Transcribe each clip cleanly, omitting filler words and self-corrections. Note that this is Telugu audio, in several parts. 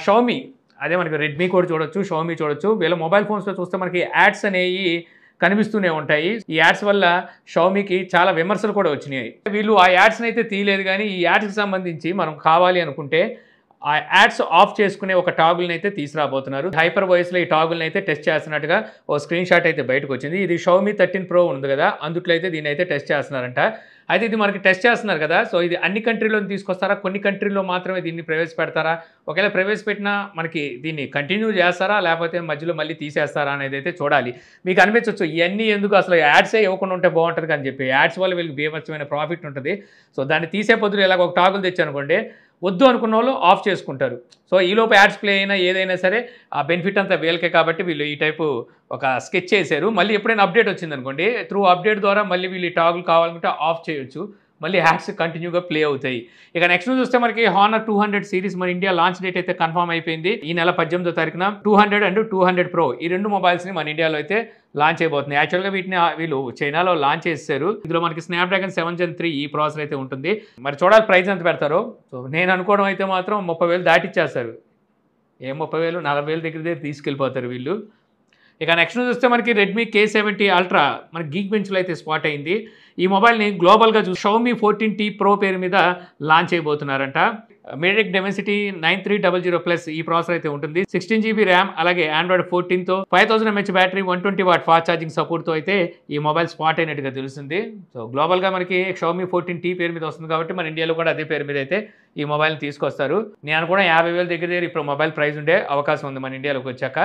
షామీ అదే మనకి రెడ్మీ కూడా చూడొచ్చు, షామీ చూడొచ్చు. వీళ్ళ మొబైల్ ఫోన్స్లో చూస్తే మనకి యాడ్స్ అనేవి కనిపిస్తూనే ఉంటాయి. ఈ యాడ్స్ వల్ల షామీకి చాలా విమర్శలు కూడా వచ్చినాయి. వీళ్ళు ఆ యాడ్స్ని అయితే తీయలేదు, కానీ ఈ యాడ్స్కి సంబంధించి మనం కావాలి అనుకుంటే ఆ యాడ్స్ ఆఫ్ చేసుకునే ఒక టాగుల్ని అయితే తీసుకురాబోతున్నారు. హైపర్ వాయిస్లో ఈ టాగుల్ని అయితే టెస్ట్ చేస్తున్నట్టుగా ఓ స్క్రీన్ షాట్ అయితే బయటకు వచ్చింది. ఇది షామీ 13 Pro ఉంది కదా, అందుట్లో అయితే దీన్ని అయితే టెస్ట్ చేస్తున్నారంట. అయితే ఇది మనకి టెస్ట్ చేస్తున్నారు కదా, సో ఇది అన్ని కంట్రీలో తీసుకొస్తారా, కొన్ని కంట్రీలో మాత్రమే దీన్ని ప్రవేశపెడతారా, ఒకవేళ ప్రవేశపెట్టినా మనకి దీన్ని కంటిన్యూ చేస్తారా, లేకపోతే మధ్యలో మళ్ళీ తీసేస్తారా అనేది అయితే చూడాలి. మీకు అనిపించవచ్చు ఇవన్నీ ఎందుకు, అసలు యాడ్సే ఇవ్వకుండా ఉంటే బాగుంటుంది అని చెప్పి. యాడ్స్ వల్ల వీళ్ళకి బీభత్సమైన ప్రాఫిట్ ఉంటుంది. సో దాన్ని తీసే పొద్దులు ఇలాగ ఒక టాగులు తెచ్చానుకోండి, వద్దు అనుకున్న వాళ్ళు ఆఫ్ చేసుకుంటారు. సో ఈలోపు యాడ్స్ ప్లే అయినా ఏదైనా సరే ఆ బెనిఫిట్ అంతా వీళ్ళకే కాబట్టి వీళ్ళు ఈ టైపు ఒక స్కెచ్ చేశారు. మళ్ళీ ఎప్పుడైనా అప్డేట్ వచ్చిందనుకోండి, త్రూ అప్డేట్ ద్వారా మళ్ళీ వీళ్ళు ఈ టాగులు కావాలనుకుంటే ఆఫ్ చేయొచ్చు, మళ్ళీ యాడ్స్ కంటిన్యూగా ప్లే అవుతాయి. ఇక నెక్స్ట్ చూస్తే మనకి Honor 200 సిరీస్ మన ఇండియా లాంచ్ డేట్ అయితే కన్ఫర్మ్ అయిపోయింది. ఈ నెల 18వ తారీఖున 200 అండ్ 200 Pro ఈ రెండు మొబైల్స్ని మన ఇండియాలో అయితే లాంచ్ అయిపోతుంది. యాక్చువల్గా వీటిని వీళ్ళు చైనాలో లాంచ్ చేశారు. ఇందులో మనకి స్నాప్డ్రాగన్ 7 Gen 3 ఈ ప్రాసెసర్ అయితే ఉంటుంది. మరి చూడాలి ప్రైస్ ఎంత పెడతారో. సో నేను అనుకోవడం అయితే మాత్రం 30,000 దాటిచ్చేస్తారు. ఏ 30,000 40,000 దగ్గర తీసుకెళ్ళిపోతారు వీళ్ళు. ఇక నెక్స్ట్ చూస్తే మనకి రెడ్మీ K70 Ultra మన గీక్ బెంచ్లో అయితే స్పాట్ అయింది. ఈ మొబైల్ని గ్లోబల్గా Xiaomi 14T Pro పేరు మీద లాంచ్ అయిపోతున్నారంట. మీడియాటెక్ డెమెన్సిటీ 9300 ప్లస్ ఈ ప్రాసెసర్ అయితే ఉంటుంది. 16 GB ర్యామ్, అలాగే Android 14తో 5000 mAh battery, 120 watt fast charging సపోర్ట్తో అయితే ఈ మొబైల్ స్పాట్ అయినట్టుగా తెలుస్తుంది. సో గ్లోబల్గా మనకి Xiaomi 14T పేరు మీద వస్తుంది కాబట్టి మన ఇండియాలో కూడా అదే పేరు మీద అయితే ఈ మొబైల్ని తీసుకొస్తారు. నేను కూడా 50,000 దగ్గర ఇప్పుడు మొబైల్ ప్రైస్ ఉండే అవకాశం ఉంది మన ఇండియాలోకి వచ్చాక.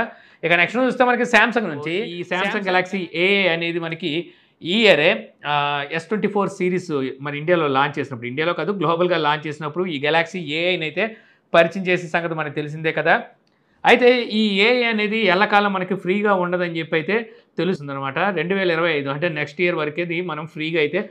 ఇక నెక్స్ట్ చూస్తే మనకి శాంసంగ్ నుంచి ఈ శాంసంగ్ గెలాక్సీ AA అనేది మనకి ఈ ఇయరే S24 సిరీస్ మన ఇండియాలో లాంచ్ చేసినప్పుడు, ఇండియాలో కాదు గ్లోబల్గా లాంచ్ చేసినప్పుడు ఈ గెలాక్సీ AIని అయితే పరిచయం చేసే సంగతి మనకు తెలిసిందే కదా. అయితే ఈ AI అనేది ఎల్లకాలం మనకి ఫ్రీగా ఉండదని చెప్పి అయితే తెలుస్తుంది అనమాట. 2025 అంటే నెక్స్ట్ ఇయర్ వరకేది మనం ఫ్రీగా అయితే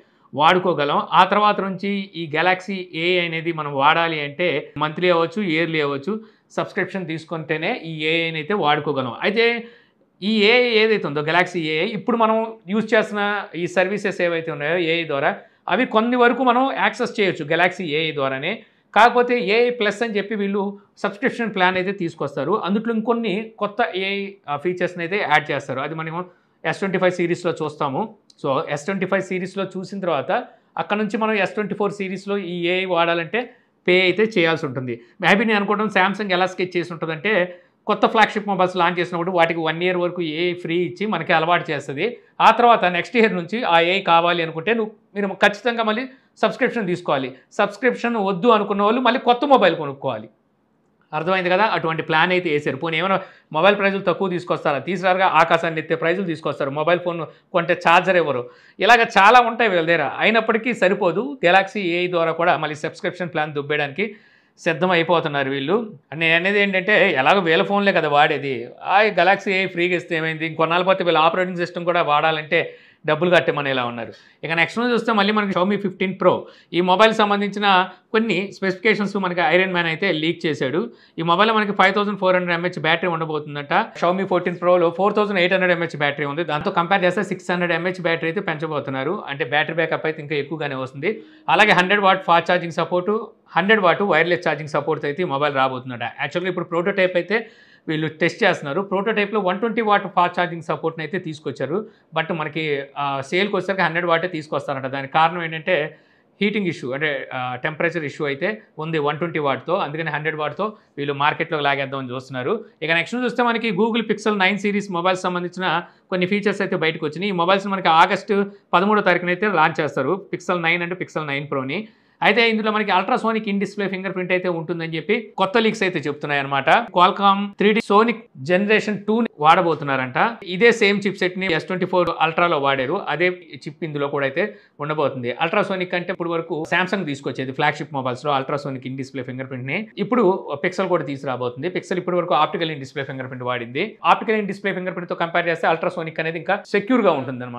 వాడుకోగలం. ఆ తర్వాత నుంచి ఈ గెలాక్సీ AI అనేది మనం వాడాలి అంటే మంత్లీ అవ్వచ్చు, ఇయర్లీ అవ్వచ్చు, సబ్స్క్రిప్షన్ తీసుకుంటేనే ఈ AIని అయితే వాడుకోగలం. అయితే ఈ AI ఏదైతే ఉందో గెలాక్సీ AI ఇప్పుడు మనం యూజ్ చేస్తున్న ఈ సర్వీసెస్ ఏవైతే ఉన్నాయో AI ద్వారా అవి కొన్ని వరకు మనం యాక్సెస్ చేయొచ్చు గెలాక్సీ AI ద్వారానే. కాకపోతే AI ప్లస్ అని చెప్పి వీళ్ళు సబ్స్క్రిప్షన్ ప్లాన్ అయితే తీసుకొస్తారు. అందులో ఇంకొన్ని కొత్త AI ఫీచర్స్ని అయితే యాడ్ చేస్తారు. అది మనం S25 సిరీస్లో చూస్తాము. సో S25 సిరీస్లో చూసిన తర్వాత అక్కడ నుంచి మనం S24 సిరీస్లో ఈ AI వాడాలంటే పే అయితే చేయాల్సి ఉంటుంది. మేబీ నేను అనుకోవడం శాంసంగ్ ఎలా స్కెచ్ చేసి ఉంటుందంటే, కొత్త ఫ్లాగ్షిప్ మొబైల్స్ లాంచ్ చేసినప్పుడు వాటికి 1 ఇయర్ వరకు AI ఫ్రీ ఇచ్చి మనకి అలవాటు చేస్తుంది. ఆ తర్వాత నెక్స్ట్ ఇయర్ నుంచి ఆ AI కావాలి అనుకుంటే మీరు ఖచ్చితంగా మళ్ళీ సబ్స్క్రిప్షన్ తీసుకోవాలి. సబ్స్క్రిప్షన్ వద్దు అనుకున్న వాళ్ళు మళ్ళీ కొత్త మొబైల్ కొనుక్కోవాలి. అర్థమైంది కదా, అటువంటి ప్లాన్ అయితే వేసారు. పోనీ ఏమైనా మొబైల్ ప్రైజులు తక్కువ తీసుకొస్తారా, తీసుకురారుగా ఆకాశాన్ని ఎత్తే ప్రైజులు తీసుకొస్తారు. మొబైల్ ఫోన్ కొంటే ఛార్జర్ ఇవ్వరు. ఇలాగ చాలా ఉంటాయి వీళ్ళ దగ్గర. అయినప్పటికీ సరిపోదు, గెలాక్సీ AI ద్వారా కూడా మళ్ళీ సబ్స్క్రిప్షన్ ప్లాన్ దుబ్బేయడానికి సిద్ధం అయిపోతున్నారు వీళ్ళు. నేను అనేది ఏంటంటే, ఎలాగో వీళ్ళ ఫోన్లే కదా వాడేది, ఆ గెలాక్సీ AI ఫ్రీగా ఇస్తే ఏమైంది, ఇంకొన్నాళ్ళ పోతే వీళ్ళ ఆపరేటింగ్ సిస్టమ్ కూడా వాడాలంటే డబ్బులు కట్టమనేలా ఉన్నారు. ఇక నెక్స్ట్ చూస్తే మళ్ళీ మనకి Xiaomi 15 Pro ఈ మొబైల్ సంబంధించిన కొన్ని స్పెసిఫికేషన్స్ మనకి ఐరన్ మ్యాన్ అయితే లీక్ చేశాడు. ఈ మొబైల్లో మనకి 5400 mAh బ్యాటరీ ఉండబోతుందట. Xiaomi 14 Proలో 4800 mAh బ్యాటరీ ఉంది. దాంతో కంపేర్ చేస్తే 600 mAh బ్యాటరీ అయితే పెంచబోతున్నారు. అంటే బ్యాటరీ బ్యాకప్ అయితే ఇంకా ఎక్కువగానే వస్తుంది. అలాగే 100 watt fast charging support, 100 what wireless charging support అయితే ఈ మొబైల్ రాబోతుందట. యాక్చువల్గా ఇప్పుడు ప్రోటోటైప్ అయితే వీళ్ళు టెస్ట్ చేస్తున్నారు. ప్రోటోటైప్లో 120 వాట్ ఫాస్ట్ ఛార్జింగ్ సపోర్ట్ని అయితే తీసుకొచ్చారు. బట్ మనకి సేల్కి వచ్చేసరికి 100 వాటే తీసుకొస్తారంట. దానికి కారణం ఏంటంటే హీటింగ్ ఇష్యూ, అంటే టెంపరేచర్ ఇష్యూ అయితే ఉంది 120 వాట్తో. అందుకని 100 వాట్తో వీళ్ళు మార్కెట్లో లాగేద్దామని చూస్తున్నారు. ఇక నెక్స్ట్ చూస్తే మనకి గూగుల్ Pixel 9 సిరీస్ మొబైల్స్ సంబంధించిన కొన్ని ఫీచర్స్ అయితే బయటకు వచ్చినాయి. ఈ మొబైల్స్ మనకి ఆగస్టు 13వ తారీఖున అయితే లాంచ్ చేస్తారు. Pixel 9 అంటే Pixel 9 Proని. అయితే ఇందులో మనకి ultrasonic in display finger print అయితే ఉంటుందని చెప్పి కొత్త లీక్స్ అయితే చెప్తున్నాయి అనమాట. Qualcomm 3D sonic generation 2 వాడబోతున్నారంట. ఇదే సేమ్ చిప్ సెట్ ని S24 అల్ట్రాలో వాడారు. అదే చిప్ ఇందులో కూడా అయితే ఉండబోతుంది. అల్ట్రాసోనిక్ అంటే ఇప్పుడు వరకు సామ్సంగ్ తీసుకొచ్చేది ఫ్లాగ్షిప్ మొబైల్స్ లో ultrasonic in display finger print ని. ఇప్పుడు పిక్సెల్ కూడా తీసుకురాబోతుంది. పిక్సెల్ ఇప్పటి వరకు optical in display finger print వాడింది. Optical in display finger print తో కంపేర్ చేస్తే అల్ట్రాసోనిక్ అనేది ఇంకా సెక్యూర్ గా ఉంటుంది.